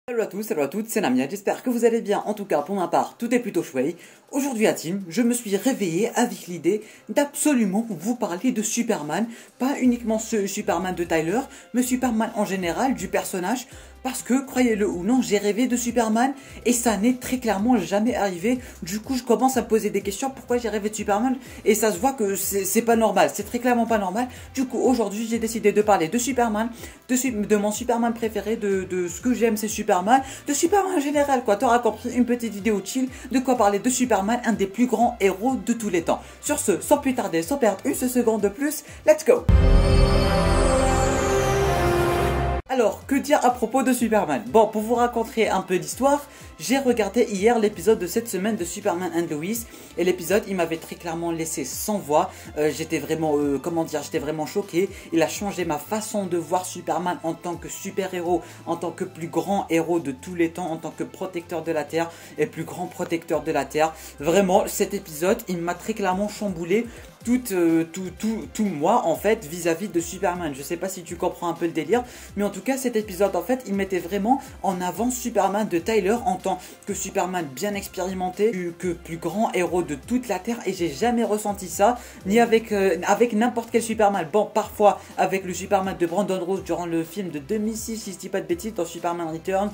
Salut à tous, salut à toutes, c'est Namia, j'espère que vous allez bien. En tout cas, pour ma part, tout est plutôt chouette. Aujourd'hui à Team, je me suis réveillé avec l'idée d'absolument vous parler de Superman. Pas uniquement ce Superman de Tyler, mais Superman en général, du personnage. Parce que, croyez-le ou non, j'ai rêvé de Superman et ça n'est très clairement jamais arrivé. Du coup, je commence à me poser des questions. Pourquoi j'ai rêvé de Superman? Et ça se voit que c'est pas normal. C'est très clairement pas normal. Du coup, aujourd'hui, j'ai décidé de parler de Superman, de mon Superman préféré, de ce que j'aime, c'est Superman, de Superman en général, quoi. T'auras compris, une petite vidéo chill de quoi parler de Superman, un des plus grands héros de tous les temps. Sur ce, sans plus tarder, sans perdre une seconde de plus, let's go! Alors, que dire à propos de Superman? Bon, pour vous raconter un peu d'histoire, j'ai regardé hier l'épisode de cette semaine de Superman and Lois. Et l'épisode, il m'avait très clairement laissé sans voix. J'étais vraiment, j'étais vraiment choqué. Il a changé ma façon de voir Superman en tant que super-héros, en tant que plus grand héros de tous les temps, en tant que protecteur de la Terre et plus grand protecteur de la Terre. Vraiment, cet épisode, il m'a très clairement chamboulé tout moi en fait vis-à-vis de Superman. Je sais pas si tu comprends un peu le délire, mais en tout cas cet épisode en fait il mettait vraiment en avant Superman de Tyler en tant que Superman bien expérimenté, que plus grand héros de toute la Terre, et j'ai jamais ressenti ça ni avec n'importe quel Superman. Bon, parfois avec le Superman de Brandon Routh durant le film de 2006 si je dis pas de bêtises, dans Superman Returns,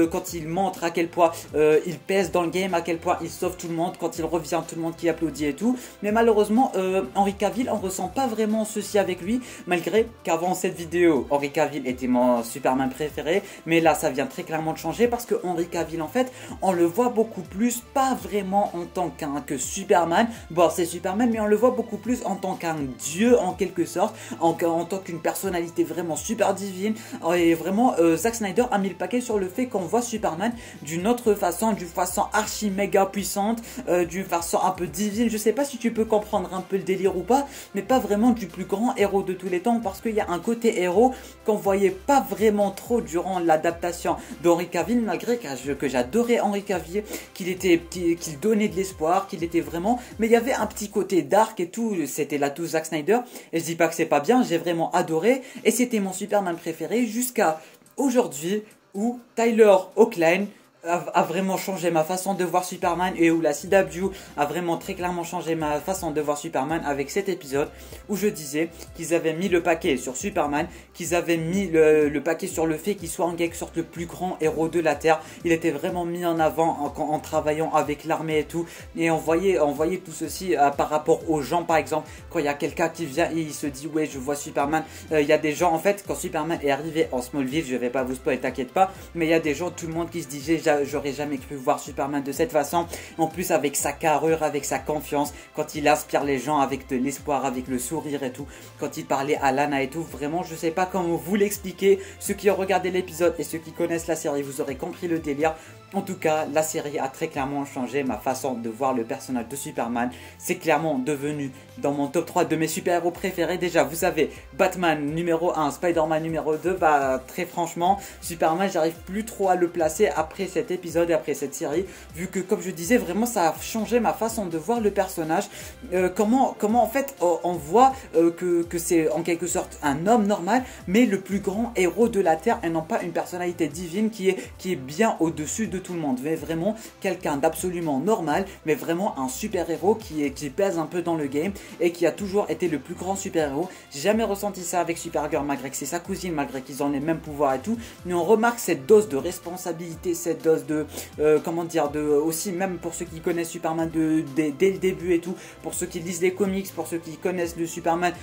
quand il montre à quel point il pèse dans le game, à quel point il sauve tout le monde, quand il revient tout le monde qui applaudit et tout, mais malheureusement Henry Cavill, on ressent pas vraiment ceci avec lui, malgré qu'avant cette vidéo, Henry Cavill était mon Superman préféré, mais là ça vient très clairement de changer parce que Henry Cavill en fait, on le voit beaucoup plus, pas vraiment en tant que Superman, bon c'est Superman, mais on le voit beaucoup plus en tant qu'un dieu en quelque sorte, en tant qu'une personnalité vraiment super divine, et vraiment Zack Snyder a mis le paquet sur le fait qu'on voit Superman d'une autre façon, d'une façon archi méga puissante, d'une façon un peu divine. Je sais pas si tu peux comprendre un peu le délire ou pas, mais pas vraiment du plus grand héros de tous les temps, parce qu'il y a un côté héros qu'on voyait pas vraiment trop durant l'adaptation d'Henry Cavill, malgré que j'adorais Henry Cavill, qu'il donnait de l'espoir, qu'il était vraiment, mais il y avait un petit côté dark et tout, c'était là tout Zack Snyder, et je dis pas que c'est pas bien, j'ai vraiment adoré, et c'était mon Superman préféré jusqu'à aujourd'hui où Tyler Hoechlin a vraiment changé ma façon de voir Superman, et où la CW a vraiment très clairement changé ma façon de voir Superman avec cet épisode où je disais qu'ils avaient mis le paquet sur Superman, qu'ils avaient mis le paquet sur le fait qu'il soit en quelque sorte le plus grand héros de la Terre. Il était vraiment mis en avant en travaillant avec l'armée et tout, et on voyait tout ceci par rapport aux gens. Par exemple, quand il y a quelqu'un qui vient et il se dit ouais je vois Superman, il y a des gens en fait, quand Superman est arrivé en Smallville, je vais pas vous spoiler, t'inquiète pas, mais il y a des gens, tout le monde qui se disait j'aurais jamais cru voir Superman de cette façon. En plus avec sa carrure, avec sa confiance, quand il inspire les gens avec de l'espoir, avec le sourire et tout, quand il parlait à Lana et tout, vraiment je sais pas comment vous l'expliquer. Ceux qui ont regardé l'épisode et ceux qui connaissent la série, vous aurez compris le délire. En tout cas, la série a très clairement changé ma façon de voir le personnage de Superman. C'est clairement devenu dans mon top 3 de mes super-héros préférés. Déjà, vous savez, Batman numéro 1, Spider-Man numéro 2, bah très franchement, Superman, j'arrive plus trop à le placer après cet épisode et après cette série, vu que comme je disais, vraiment ça a changé ma façon de voir le personnage. Comment en fait on voit que c'est en quelque sorte un homme normal, mais le plus grand héros de la Terre, et non pas une personnalité divine qui est bien au-dessus de tout le monde, mais vraiment quelqu'un d'absolument normal, mais vraiment un super-héros qui pèse un peu dans le game et qui a toujours été le plus grand super-héros. J'ai jamais ressenti ça avec Supergirl, malgré que c'est sa cousine, malgré qu'ils ont les mêmes pouvoirs et tout, mais on remarque cette dose de responsabilité, cette dose de aussi, même pour ceux qui connaissent Superman dès le début et tout, pour ceux qui lisent les comics, pour ceux qui connaissent le Superman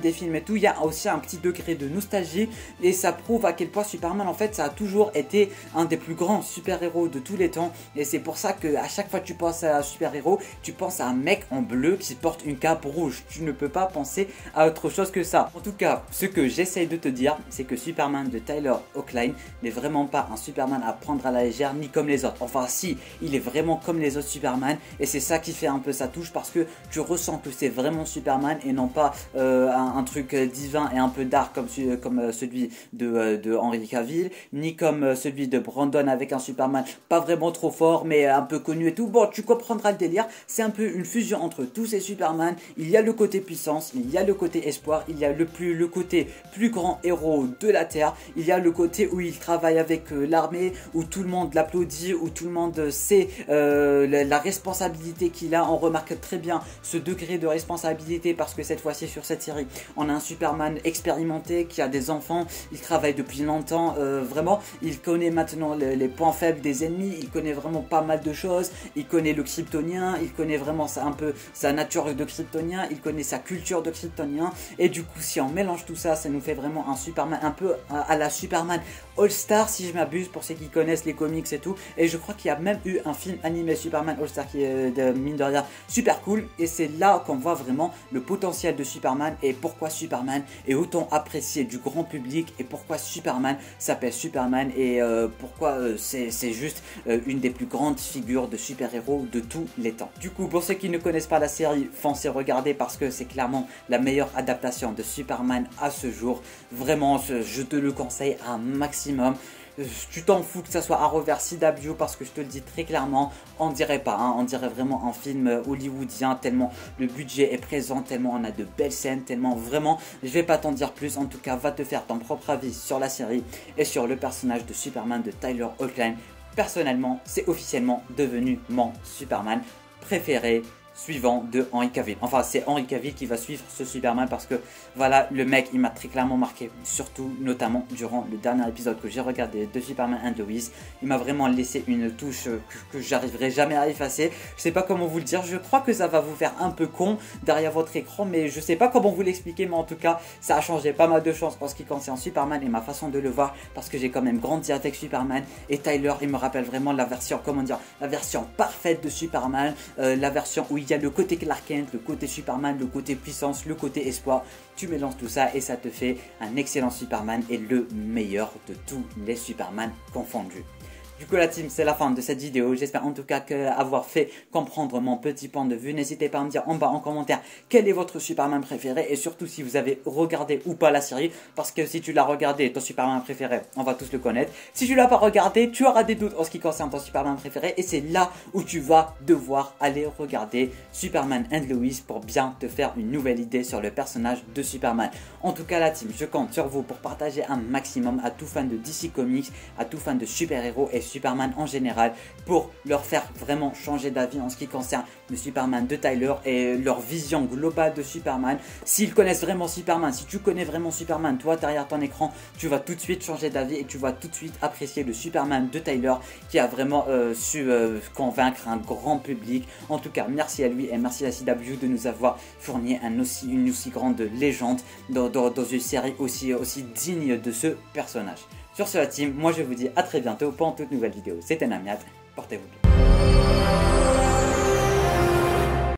des films et tout, il y a aussi un petit degré de nostalgie, et ça prouve à quel point Superman en fait ça a toujours été un des plus grands super-héros de tous les temps. Et c'est pour ça que à chaque fois que tu penses à un super-héros, tu penses à un mec en bleu qui porte une cape rouge. Tu ne peux pas penser à autre chose que ça. En tout cas, ce que j'essaye de te dire, c'est que Superman de Tyler Hoechlin n'est vraiment pas un Superman à prendre à la légère. vulgaire ni comme les autres. Enfin si, il est vraiment comme les autres Superman et c'est ça qui fait un peu sa touche parce que tu ressens que c'est vraiment Superman et non pas un truc divin et un peu dark comme celui de Henry Cavill, ni comme celui de Brandon avec un Superman pas vraiment trop fort mais un peu connu et tout. Bon, tu comprendras le délire, c'est un peu une fusion entre tous ces Superman. Il y a le côté puissance, il y a le côté espoir, il y a le côté plus grand héros de la Terre, il y a le côté où il travaille avec l'armée, où tout le monde l'applaudit, où tout le monde sait la responsabilité qu'il a. On remarque très bien ce degré de responsabilité parce que cette fois-ci sur cette série, on a un Superman expérimenté qui a des enfants, il travaille depuis longtemps, vraiment, il connaît maintenant les points faibles des ennemis, il connaît vraiment pas mal de choses, il connaît le kryptonien, il connaît vraiment un peu sa nature de kryptonien, il connaît sa culture de kryptonien, et du coup si on mélange tout ça, ça nous fait vraiment un Superman un peu à la Superman All-Star si je m'abuse, pour ceux qui connaissent les comics et tout. Et je crois qu'il y a même eu un film animé Superman All-Star qui est mine de rien super cool, et c'est là qu'on voit vraiment le potentiel de Superman et pourquoi Superman est autant apprécié du grand public et pourquoi Superman s'appelle Superman et pourquoi c'est juste une des plus grandes figures de super-héros de tous les temps. Du coup, pour ceux qui ne connaissent pas la série, foncez regarder parce que c'est clairement la meilleure adaptation de Superman à ce jour. Vraiment, je te le conseille un maximum. Tu t'en fous que ça soit un revers CW parce que je te le dis très clairement, on dirait pas, hein, on dirait vraiment un film hollywoodien tellement le budget est présent, tellement on a de belles scènes, tellement vraiment, je vais pas t'en dire plus. En tout cas, va te faire ton propre avis sur la série et sur le personnage de Superman de Tyler Hoechlin. Personnellement, c'est officiellement devenu mon Superman préféré, suivant de Henry Cavill. Enfin, c'est Henry Cavill qui va suivre ce Superman parce que voilà, le mec il m'a très clairement marqué, surtout notamment durant le dernier épisode que j'ai regardé de Superman and Lois. Il m'a vraiment laissé une touche que j'arriverai jamais à effacer. Je sais pas comment vous le dire, je crois que ça va vous faire un peu con derrière votre écran, mais je sais pas comment vous l'expliquer, mais en tout cas ça a changé pas mal de choses en ce qui concerne Superman et ma façon de le voir parce que j'ai quand même grandi avec Superman et Tyler il me rappelle vraiment la version, comment dire, la version parfaite de Superman, la version où il y a le côté Clark Kent, le côté Superman, le côté puissance, le côté espoir. Tu mélanges tout ça et ça te fait un excellent Superman et le meilleur de tous les Superman confondus. Du coup la team, c'est la fin de cette vidéo. J'espère en tout cas avoir fait comprendre mon petit point de vue. N'hésitez pas à me dire en bas en commentaire quel est votre Superman préféré et surtout si vous avez regardé ou pas la série, parce que si tu l'as regardé, ton Superman préféré, on va tous le connaître. Si tu l'as pas regardé, tu auras des doutes en ce qui concerne ton Superman préféré et c'est là où tu vas devoir aller regarder Superman and Lois pour bien te faire une nouvelle idée sur le personnage de Superman. En tout cas la team, je compte sur vous pour partager un maximum à tout fan de DC Comics, à tout fan de super-héros et Superman en général, pour leur faire vraiment changer d'avis en ce qui concerne le Superman de Tyler et leur vision globale de Superman. S'ils connaissent vraiment Superman, si tu connais vraiment Superman, toi derrière ton écran, tu vas tout de suite changer d'avis et tu vas tout de suite apprécier le Superman de Tyler qui a vraiment su convaincre un grand public. En tout cas, merci à lui et merci à CW de nous avoir fourni une aussi grande légende dans une série aussi digne de ce personnage. Sur ce la team, moi je vous dis à très bientôt pour une toute nouvelle vidéo. C'était Namiat, portez-vous bien.